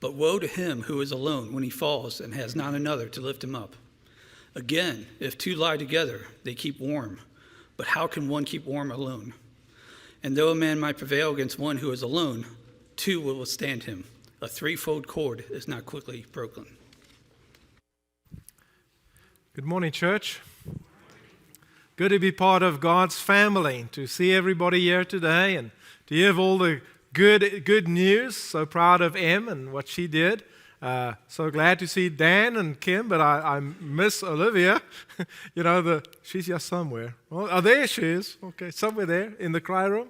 But woe to him who is alone when he falls and has not another to lift him up. Again, if two lie together, they keep warm. But how can one keep warm alone? And though a man might prevail against one who is alone, two will withstand him. A threefold cord is not quickly broken. Good morning, church. Good to be part of God's family, to see everybody here today and to hear all the good news. So proud of Em and what she did. So glad to see Dan and Kim, but I miss Olivia. She's just somewhere. Oh, there she is. Okay, somewhere there in the cry room.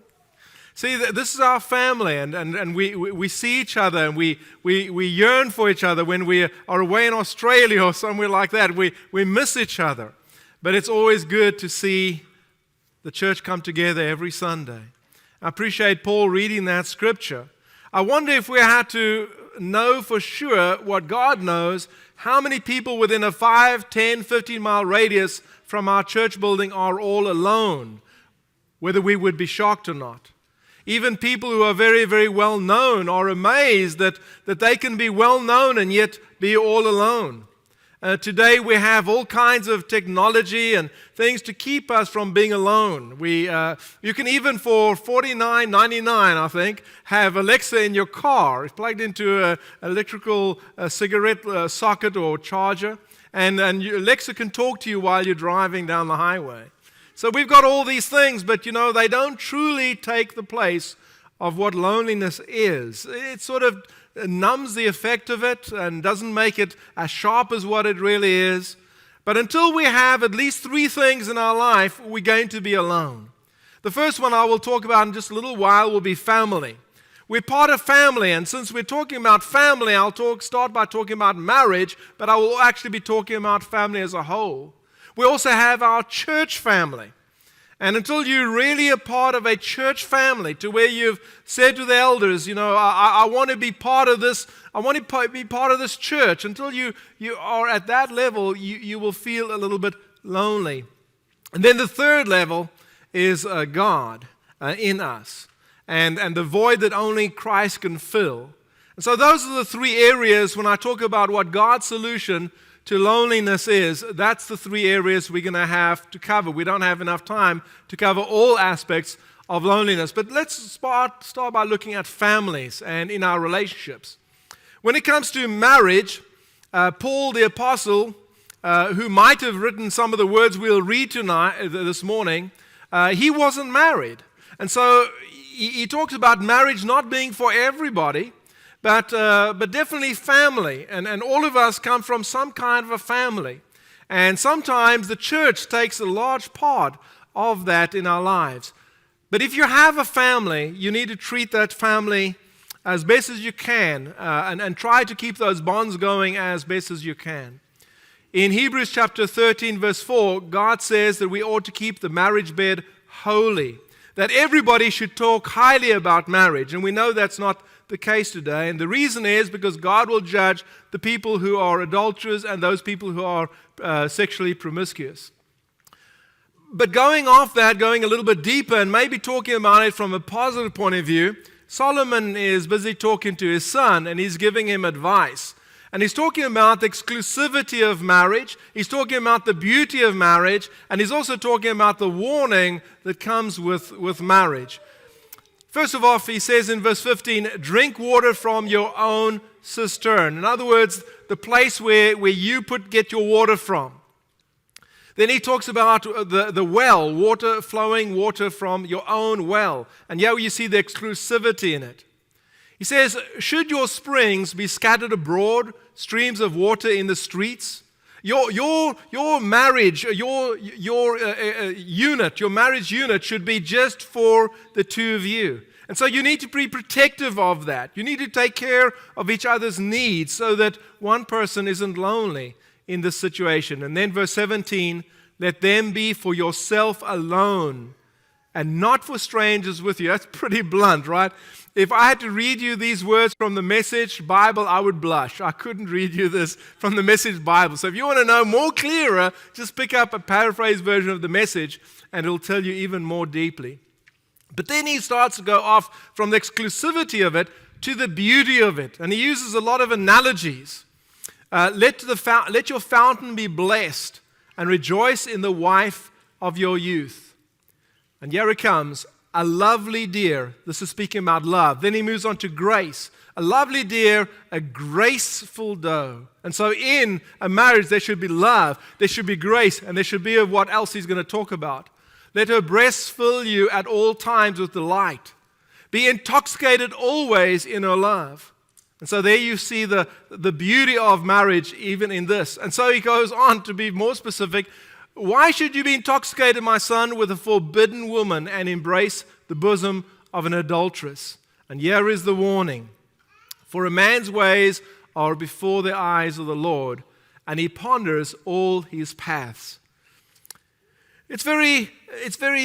See, this is our family, and we see each other, and we yearn for each other when we are away in Australia or somewhere like that. We miss each other. But it's always good to see the church come together every Sunday. I appreciate Paul reading that scripture. I wonder if we had to know for sure what God knows, how many people within a 5, 10, 15-mile radius from our church building are all alone, whether we would be shocked or not. Even people who are very, very well known are amazed that they can be well known and yet be all alone. Today we have all kinds of technology and things to keep us from being alone. You can even for $49.99, I think, have Alexa in your car. It's plugged into an electrical cigarette socket or charger, and Alexa can talk to you while you're driving down the highway. So we've got all these things, but they don't truly take the place of what loneliness is. It sort of numbs the effect of it and doesn't make it as sharp as what it really is. But until we have at least 3 things in our life, we're going to be alone. The first one I will talk about in just a little while will be family. We're part of family, and since we're talking about family, I'll start by talking about marriage, but I will actually be talking about family as a whole. We also have our church family. And until you're really a part of a church family, to where you've said to the elders, I want to be part of this, I want to be part of this church, until you are at that level, you will feel a little bit lonely. And then the third level is God in us, and the void that only Christ can fill. And so those are the 3 areas when I talk about what God's solution to loneliness is. That's the 3 areas we're going to have to cover. We don't have enough time to cover all aspects of loneliness. But let's start by looking at families and in our relationships. When it comes to marriage, Paul the Apostle, who might have written some of the words we'll read this morning, he wasn't married. And so he talks about marriage not being for everybody, but definitely family. And all of us come from some kind of a family. And sometimes the church takes a large part of that in our lives. But if you have a family, you need to treat that family as best as you can and try to keep those bonds going as best as you can. In Hebrews chapter 13, verse 4, God says that we ought to keep the marriage bed holy, that everybody should talk highly about marriage. And we know that's not the case today, and the reason is because God will judge the people who are adulterers and those people who are sexually promiscuous. But going off that, going a little bit deeper and maybe talking about it from a positive point of view, Solomon is busy talking to his son and he's giving him advice. And he's talking about the exclusivity of marriage, he's talking about the beauty of marriage, and he's also talking about the warning that comes with marriage. First of all, he says in verse 15, drink water from your own cistern. In other words, the place where you get your water from. Then he talks about the well, flowing water from your own well. And here you see the exclusivity in it. He says, should your springs be scattered abroad, streams of water in the streets? Your marriage, your marriage unit should be just for the 2 of you. And so you need to be protective of that. You need to take care of each other's needs so that one person isn't lonely in this situation. And then verse 17, let them be for yourself alone and not for strangers with you. That's pretty blunt, right? If I had to read you these words from the Message Bible, I would blush. I couldn't read you this from the Message Bible. So if you want to know more clearer, just pick up a paraphrased version of the Message and it'll tell you even more deeply. But then he starts to go off from the exclusivity of it to the beauty of it. And he uses a lot of analogies. Let your fountain be blessed, and rejoice in the wife of your youth. And here it comes, a lovely deer. This is speaking about love. Then he moves on to grace. A lovely deer, a graceful doe. And so in a marriage, there should be love, there should be grace, and there should be of what else he's going to talk about. Let her breasts fill you at all times with delight. Be intoxicated always in her love. And so there you see the beauty of marriage even in this. And so he goes on to be more specific. Why should you be intoxicated, my son, with a forbidden woman and embrace the bosom of an adulteress? And here is the warning. For a man's ways are before the eyes of the Lord, and he ponders all his paths. It's very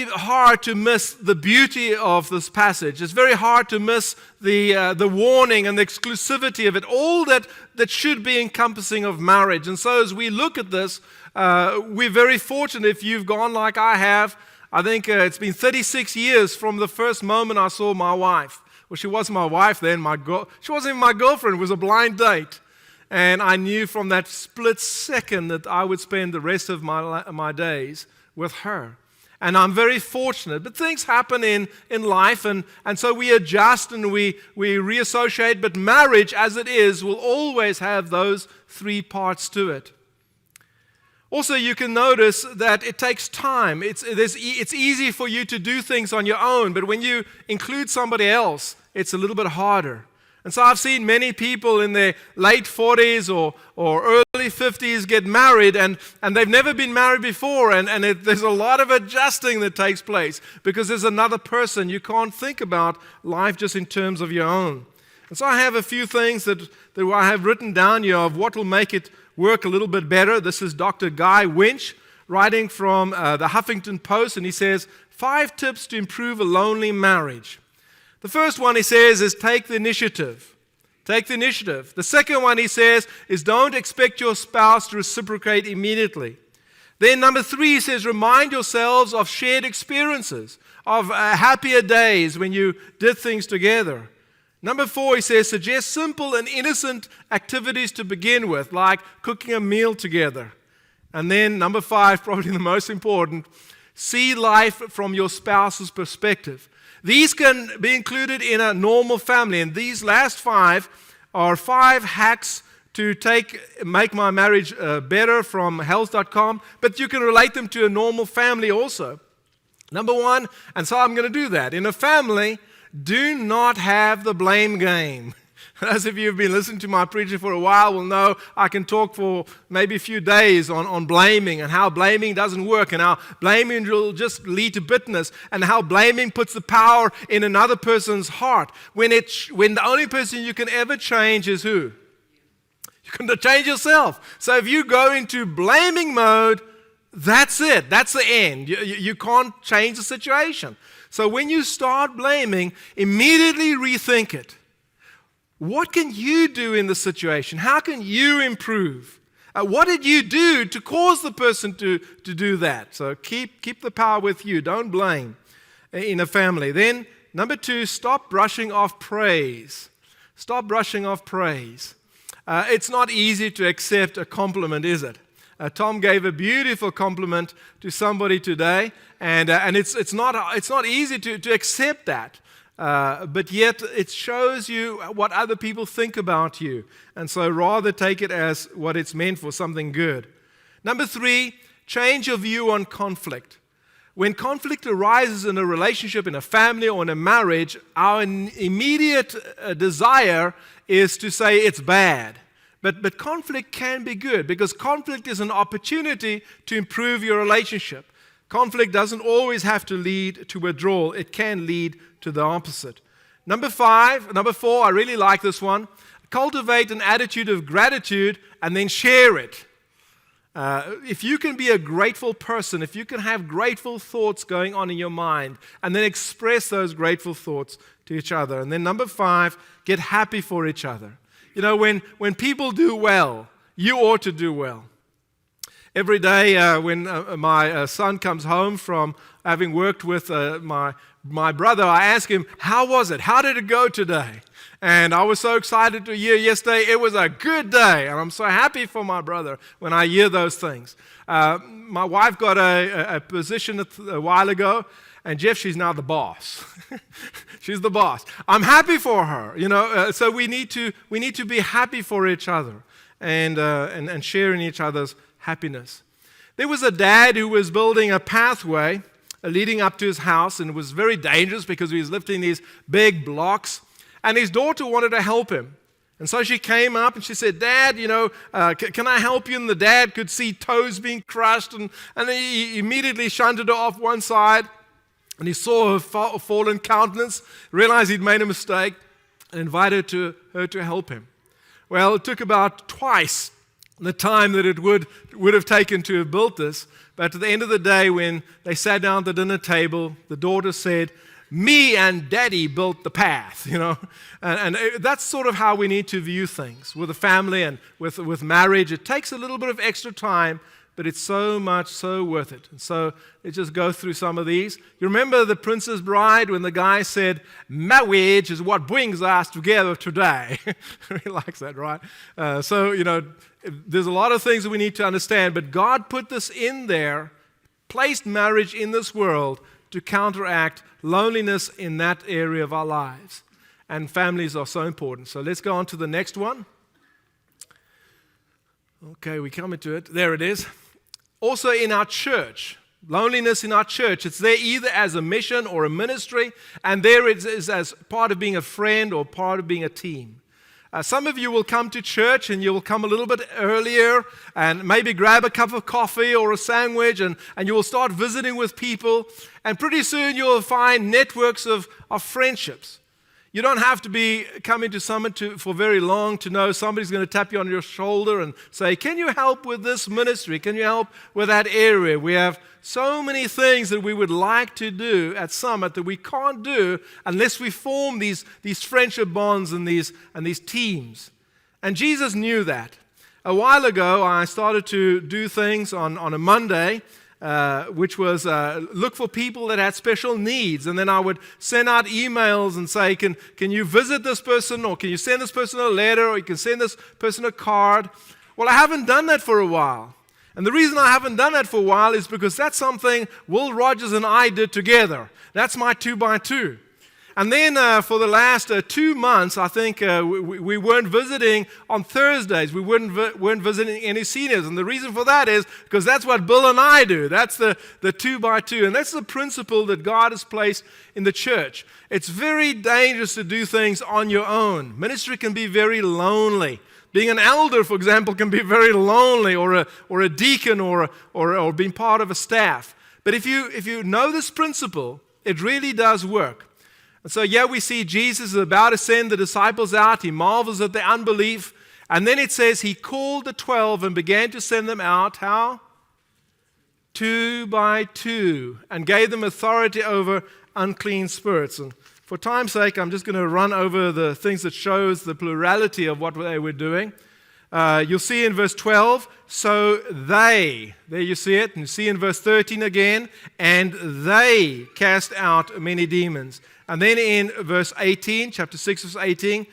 hard to miss the beauty of this passage. It's very hard to miss the warning and the exclusivity of it, all that should be encompassing of marriage. And so as we look at this, we're very fortunate if you've gone like I have. I think it's been 36 years from the first moment I saw my wife. Well, she wasn't my wife then. She wasn't even my girlfriend. It was a blind date. And I knew from that split second that I would spend the rest of my days with her. And I'm very fortunate. But things happen in life, and so we adjust and we reassociate. But marriage, as it is, will always have those three parts to it. Also, you can notice that it takes time. It's easy for you to do things on your own, but when you include somebody else, it's a little bit harder. And so I've seen many people in their late 40s or early 50s get married, and they've never been married before, and there's a lot of adjusting that takes place because there's another person. You can't think about life just in terms of your own. And so I have a few things that I have written down here of what will make it work a little bit better. This is Dr. Guy Winch writing from the Huffington Post, and he says, 5 tips to improve a lonely marriage. The first one, he says, is take the initiative. Take the initiative. The second one, he says, is don't expect your spouse to reciprocate immediately. Then number 3, he says, remind yourselves of shared experiences, of happier days when you did things together. Number 4, he says, suggest simple and innocent activities to begin with, like cooking a meal together. And then number 5, probably the most important, see life from your spouse's perspective. These can be included in a normal family, and these last 5 are 5 hacks to make my marriage better from health.com, but you can relate them to a normal family also. Number 1, and so I'm going to do that. In a family, do not have the blame game. Those of you who have been listening to my preaching for a while will know I can talk for maybe a few days on blaming and how blaming doesn't work and how blaming will just lead to bitterness and how blaming puts the power in another person's heart when the only person you can ever change is who? You can change yourself. So if you go into blaming mode, that's it. That's the end. You can't change the situation. So when you start blaming, immediately rethink it. What can you do in the situation? How can you improve? What did you do to cause the person to do that? So keep the power with you. Don't blame in a family. Then, number 2, stop brushing off praise. Stop brushing off praise. It's not easy to accept a compliment, is it? Tom gave a beautiful compliment to somebody today, and it's not easy to accept that. But yet it shows you what other people think about you. And so rather take it as what it's meant for, something good. Number 3, change your view on conflict. When conflict arises in a relationship, in a family, or in a marriage, our immediate desire is to say it's bad. But conflict can be good because conflict is an opportunity to improve your relationship. Conflict doesn't always have to lead to withdrawal. It can lead to the opposite. Number 4, I really like this one. Cultivate an attitude of gratitude and then share it. If you can be a grateful person, if you can have grateful thoughts going on in your mind and then express those grateful thoughts to each other. And then number 5, get happy for each other. You know, when people do well, you ought to do well. Every day when my son comes home from having worked with my brother, I ask him, how was it? How did it go today? And I was so excited to hear yesterday, it was a good day. And I'm so happy for my brother when I hear those things. My wife got a position a while ago, and Jeff, she's now the boss. She's the boss. I'm happy for her, so we need to be happy for each other and sharing each other's happiness. There was a dad who was building a pathway leading up to his house, and it was very dangerous because he was lifting these big blocks, and his daughter wanted to help him. And so she came up and she said, Dad, can I help you? And the dad could see toes being crushed, and he immediately shunted her off one side, and he saw her fallen countenance, realized he'd made a mistake, and invited her to help him. Well, it took about twice the time that it would have taken to have built this. But at the end of the day, when they sat down at the dinner table, the daughter said, me and Daddy built the path, And that's sort of how we need to view things with a family and with marriage. It takes a little bit of extra time, but it's so worth it. And so let's just go through some of these. You remember The Princess Bride when the guy said, marriage is what brings us together today. He likes that, right? There's a lot of things that we need to understand, but God put this in there, placed marriage in this world to counteract loneliness in that area of our lives. And families are so important. So let's go on to the next one. Okay, we're coming to it. There it is. Also in our church, loneliness in our church, it's there either as a mission or a ministry, and there it is as part of being a friend or part of being a team. Some of you will come to church and you will come a little bit earlier and maybe grab a cup of coffee or a sandwich and you will start visiting with people, and pretty soon you will find networks of friendships. You don't have to be coming to Summit for very long to know somebody's going to tap you on your shoulder and say, can you help with this ministry? Can you help with that area? We have so many things that we would like to do at Summit that we can't do unless we form these friendship bonds and these teams. And Jesus knew that. A while ago, I started to do things on a Monday, which was look for people that had special needs. And then I would send out emails and say, can you visit this person, or can you send this person a letter, or you can send this person a card. Well, I haven't done that for a while. And the reason I haven't done that for a while is because that's something Will Rogers and I did together. That's my 2x2. And then for the last 2 months, I think we weren't visiting on Thursdays. We weren't visiting any seniors. And the reason for that is because that's what Bill and I do. That's the 2x2. And that's the principle that God has placed in the church. It's very dangerous to do things on your own. Ministry can be very lonely. Being an elder, for example, can be very lonely, or a deacon, or being part of a staff. But if you know this principle, it really does work. And so, we see Jesus is about to send the disciples out. He marvels at their unbelief. And then it says he called the 12 and began to send them out, how? 2 by 2, and gave them authority over unclean spirits. And for time's sake, I'm just going to run over the things that shows the plurality of what they were doing. You'll see in verse 12, so they, there you see it, and you see in verse 13 again, and they cast out many demons. And then in verse 18, chapter 6, verse 18,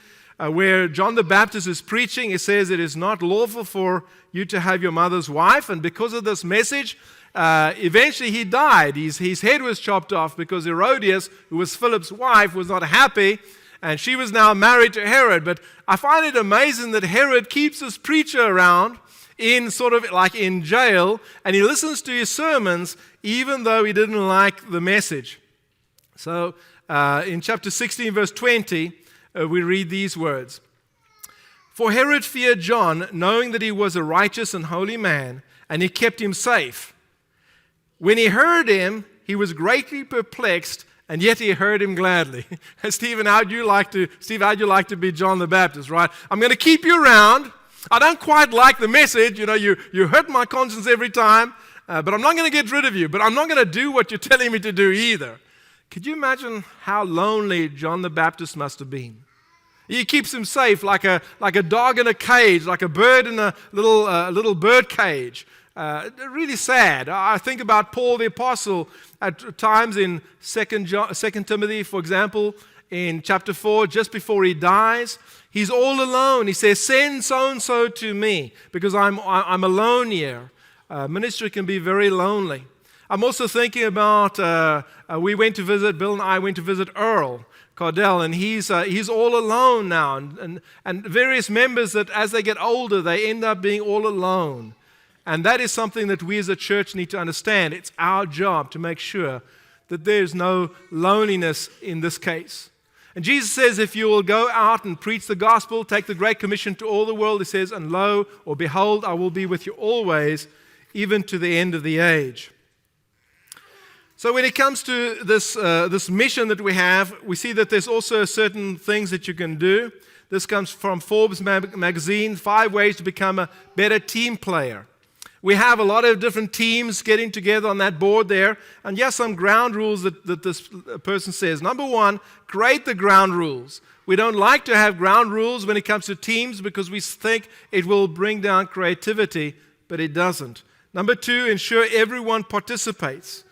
where John the Baptist is preaching, it says, it is not lawful for you to have your mother's wife. And because of this message, eventually he died. His head was chopped off because Herodias, who was Philip's wife, was not happy. And she was now married to Herod. But I find it amazing that Herod keeps this preacher around in sort of like in jail, and he listens to his sermons even though he didn't like the message. So in chapter 16, verse 20, we read these words. For Herod feared John, knowing that he was a righteous and holy man, and he kept him safe. When he heard him, he was greatly perplexed, and yet he heard him gladly. Steve, how'd you like to be John the Baptist, right? I'm going to keep you around. I don't quite like the message. You hurt my conscience every time, but I'm not going to get rid of you. But I'm not going to do what you're telling me to do either. Could you imagine how lonely John the Baptist must have been? He keeps him safe like a dog in a cage, like a bird in a little bird cage. Really sad. I think about Paul the Apostle at times in 2 Timothy, for example, in chapter 4, just before he dies. He's all alone. He says, send so-and-so to me because I'm alone here. Ministry can be very lonely. I'm also thinking about, Bill and I went to visit Earl Cardell, and he's all alone now. And various members that as they get older, they end up being all alone. And that is something that we as a church need to understand. It's our job to make sure that there's no loneliness in this case. And Jesus says, if you will go out and preach the gospel, take the Great Commission to all the world, he says, and lo, or behold, I will be with you always, even to the end of the age. So when it comes to this mission that we have, we see that there's also certain things that you can do. This comes from Forbes magazine, 5 ways to become a better team player. We have a lot of different teams getting together on that board there. And yes, some ground rules that this person says. Number 1, create the ground rules. We don't like to have ground rules when it comes to teams because we think it will bring down creativity, but it doesn't. Number 2, ensure everyone participates.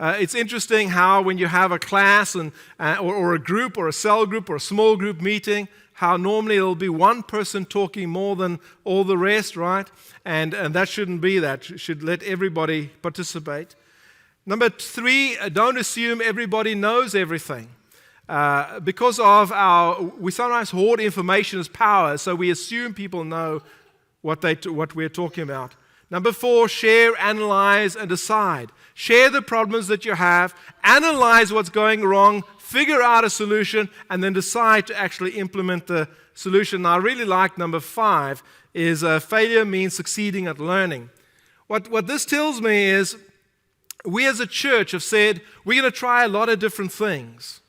It's interesting how when you have a class or a group or a cell group or a small group meeting, how normally it'll be one person talking more than all the rest, right? And that shouldn't be that. You should let everybody participate. Number 3, don't assume everybody knows everything. Because of we sometimes hoard information as power, so we assume people know what we're talking about. Number 4, share, analyze, and decide. Share the problems that you have, analyze what's going wrong, figure out a solution, and then decide to actually implement the solution. Now, I really like number 5, is failure means succeeding at learning. What this tells me is we as a church have said we're going to try a lot of different things.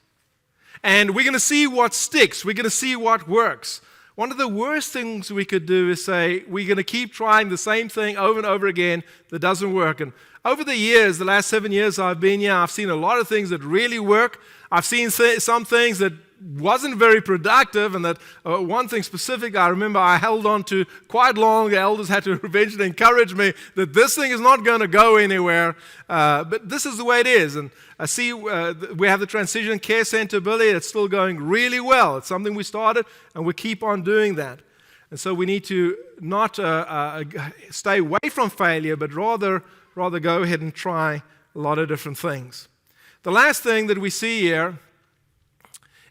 And we're going to see what sticks. We're going to see what works. One of the worst things we could do is say we're going to keep trying the same thing over and over again that doesn't work. And over the years, the last 7 years I've been here, I've seen a lot of things that really work. I've seen some things that wasn't very productive, and that one thing specific I remember I held on to quite long. The elders had to eventually encourage me that this thing is not going to go anywhere, but this is the way it is. And I see we have the Transition Care Center, Billy. It's still going really well. It's something we started, and we keep on doing that. And so we need to not stay away from failure, but rather go ahead and try a lot of different things. The last thing that we see here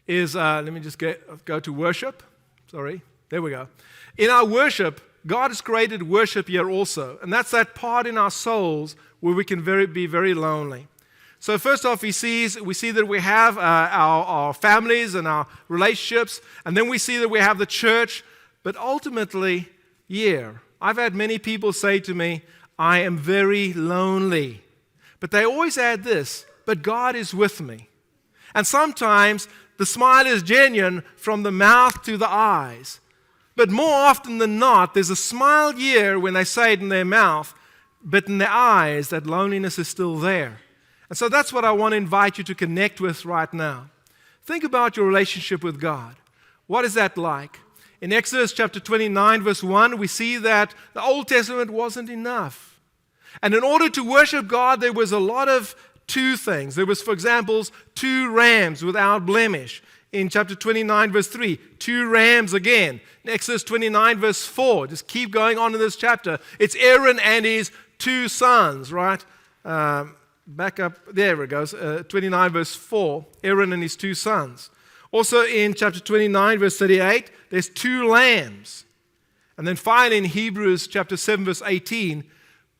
is, let me just go to worship. Sorry, there we go. In our worship, God has created worship here also. And that's that part in our souls where we can be very lonely. So first off, we see that we have our families and our relationships. And then we see that we have the church. But ultimately, I've had many people say to me, I am very lonely. But they always add this, but God is with me. And sometimes the smile is genuine from the mouth to the eyes. But more often than not, there's a smile here when they say it in their mouth, but in their eyes, that loneliness is still there. And so that's what I want to invite you to connect with right now. Think about your relationship with God. What is that like? In Exodus chapter 29, verse 1, we see that the Old Testament wasn't enough. And in order to worship God, there was a lot of 2 things. There was, for example, 2 rams without blemish. In chapter 29, verse 3, 2 rams again. In Exodus 29, verse 4, just keep going on in this chapter. It's Aaron and his 2 sons, right? Back up, there it goes, 29, verse 4, Aaron and his 2 sons. Also in chapter 29, verse 38, there's 2 lambs. And then finally in Hebrews chapter 7, verse 18,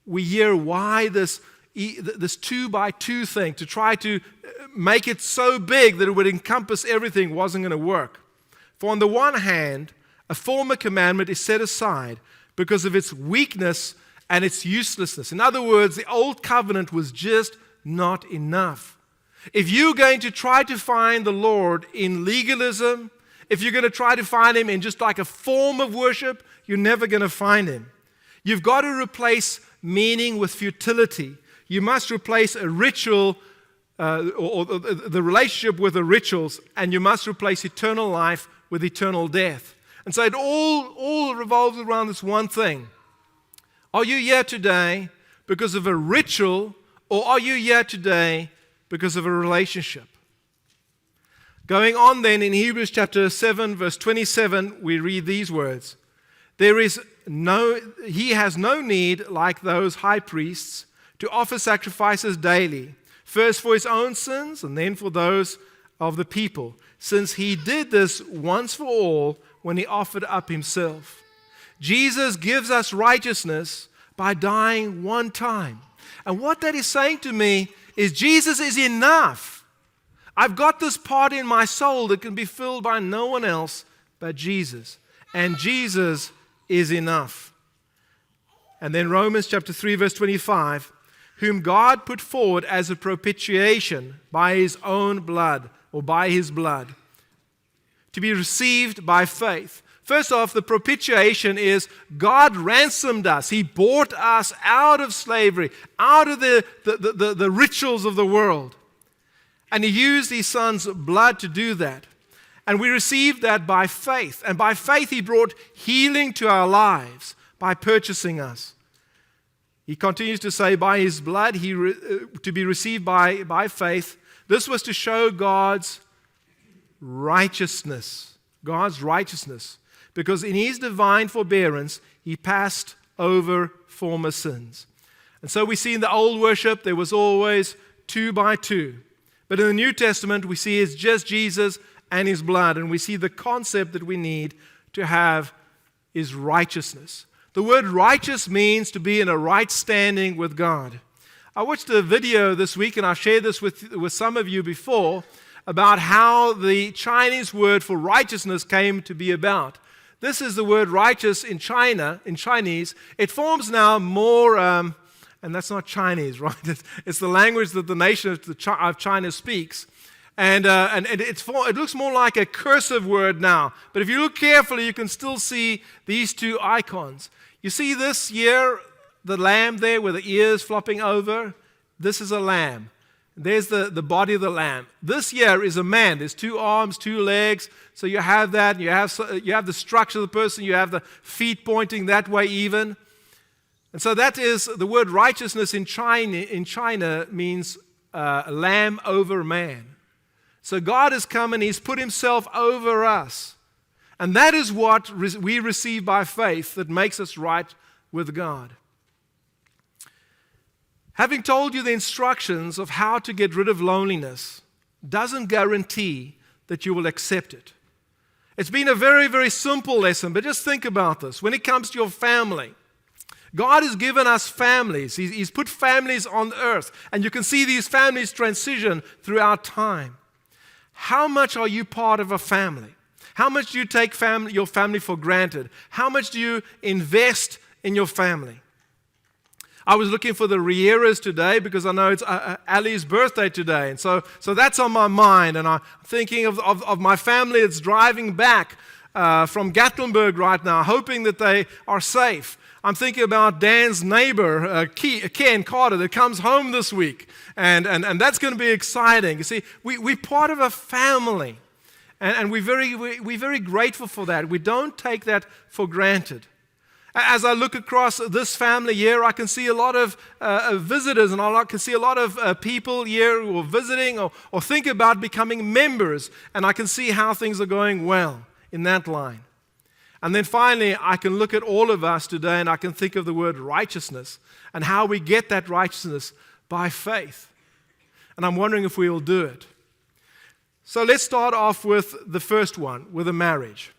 we hear why this 2-by-2 thing, to try to make it so big that it would encompass everything, wasn't going to work. For on the one hand, a former commandment is set aside because of its weakness and its uselessness. In other words, the old covenant was just not enough. If you're going to try to find the Lord in legalism, if you're going to try to find Him in just like a form of worship, you're never going to find Him. You've got to replace meaning with futility. You must replace a ritual or the relationship with the rituals, and you must replace eternal life with eternal death. And so it all revolves around this one thing. Are you here today because of a ritual, or are you here today because of a relationship? Going on then in Hebrews chapter 7, verse 27, we read these words. He has no need, like those high priests, to offer sacrifices daily, first for his own sins and then for those of the people, since he did this once for all when he offered up himself. Jesus gives us righteousness by dying one time. And what that is saying to me is Jesus is enough. I've got this part in my soul that can be filled by no one else but Jesus. And Jesus is enough. And then Romans chapter 3, verse 25, whom God put forward as a propitiation by his own blood, or by his blood, to be received by faith. First off, the propitiation is God ransomed us. He bought us out of slavery, out of the rituals of the world. And he used his son's blood to do that. And we received that by faith. And by faith, he brought healing to our lives by purchasing us. He continues to say, by his blood, to be received by faith. This was to show God's righteousness. God's righteousness. Because in his divine forbearance, he passed over former sins. And so we see in the old worship, there was always 2 by 2. But in the New Testament, we see it's just Jesus and his blood. And we see the concept that we need to have is righteousness. The word righteous means to be in a right standing with God. I watched a video this week, and I've shared this with some of you before, about how the Chinese word for righteousness came to be about. This is the word righteous in Chinese. It forms now more, and that's not Chinese, right? It's the language that the nation of China speaks. And it looks more like a cursive word now. But if you look carefully, you can still see these 2 icons. You see this here, the lamb there with the ears flopping over? This is a lamb. There's the body of the lamb. This here is a man. There's 2 arms, 2 legs. So you have that. You have the structure of the person. You have the feet pointing that way even. And so that is the word righteousness in China means lamb over man. So God has come and he's put himself over us. And that is what we receive by faith that makes us right with God. Having told you the instructions of how to get rid of loneliness doesn't guarantee that you will accept it. It's been a very, very simple lesson, but just think about this. When it comes to your family, God has given us families. He's put families on earth, and you can see these families transition throughout time. How much are you part of a family? How much do you take your family for granted? How much do you invest in your family? I was looking for the Rieras today because I know it's Ali's birthday today. And so that's on my mind. And I'm thinking of my family that's driving back from Gatlinburg right now, hoping that they are safe. I'm thinking about Dan's neighbor, Ken Carter, that comes home this week. And that's going to be exciting. You see, we're part of a family. And we're very grateful for that. We don't take that for granted. As I look across this family here, I can see a lot of visitors, and I can see a lot of people here who are visiting or think about becoming members, and I can see how things are going well in that line. And then finally, I can look at all of us today, and I can think of the word righteousness and how we get that righteousness by faith. And I'm wondering if we will do it. So let's start off with the first one, with a marriage.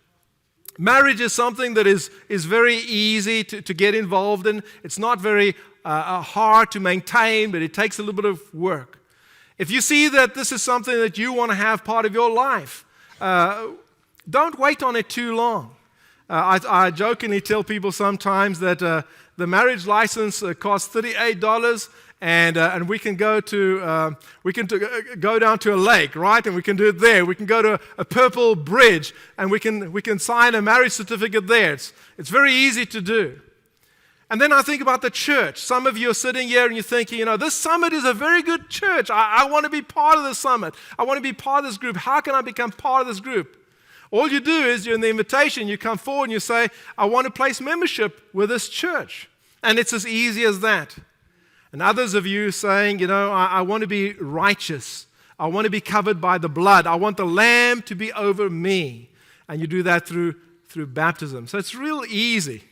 Marriage is something that is very easy to get involved in. It's not very hard to maintain, but it takes a little bit of work. If you see that this is something that you want to have part of your life, don't wait on it too long. I jokingly tell people sometimes that the marriage license costs $38, and we can go down to a lake, right? And we can do it there. We can go to a purple bridge, and we can sign a marriage certificate there. It's very easy to do. And then I think about the church. Some of you are sitting here and you're thinking, this summit is a very good church. I want to be part of the summit. I want to be part of this group. How can I become part of this group? All you do is, you're in the invitation, you come forward and you say, I want to place membership with this church. And it's as easy as that. And others of you saying, I want to be righteous. I want to be covered by the blood. I want the Lamb to be over me. And you do that through baptism. So it's real easy.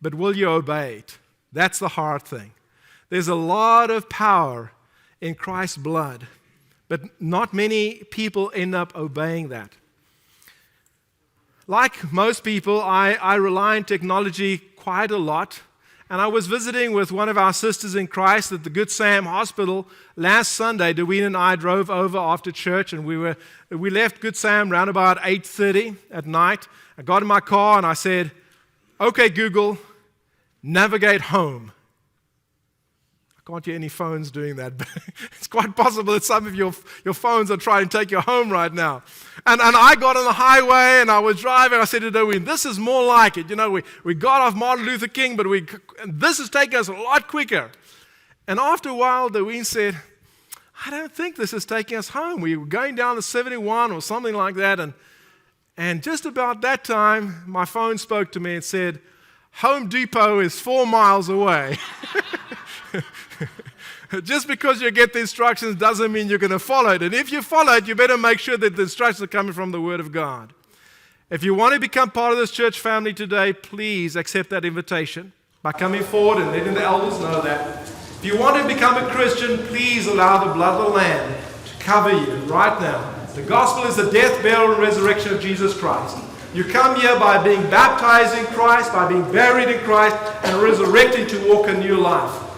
But will you obey it? That's the hard thing. There's a lot of power in Christ's blood, but not many people end up obeying that. Like most people, I rely on technology quite a lot. And I was visiting with one of our sisters in Christ at the Good Sam Hospital last Sunday. Deween and I drove over after church, and we left Good Sam around about 8:30 at night. I got in my car and I said, "Okay, Google, navigate home." I can't hear any phones doing that, but it's quite possible that some of your phones are trying to take you home right now. And I got on the highway and I was driving. I said to Deween, "This is more like it. We got off Martin Luther King, but this is taking us a lot quicker." And after a while, Deween said, "I don't think this is taking us home. We were going down the 71 or something like that." And just about that time, my phone spoke to me and said, "Home Depot is 4 miles away." Just because you get the instructions doesn't mean you're going to follow it. And if you follow it, you better make sure that the instructions are coming from the Word of God. If you want to become part of this church family today, please accept that invitation by coming forward and letting the elders know that. If you want to become a Christian, please allow the blood of the Lamb to cover you right now. The gospel is the death, burial, and resurrection of Jesus Christ. You come here by being baptized in Christ, by being buried in Christ, and resurrected to walk a new life.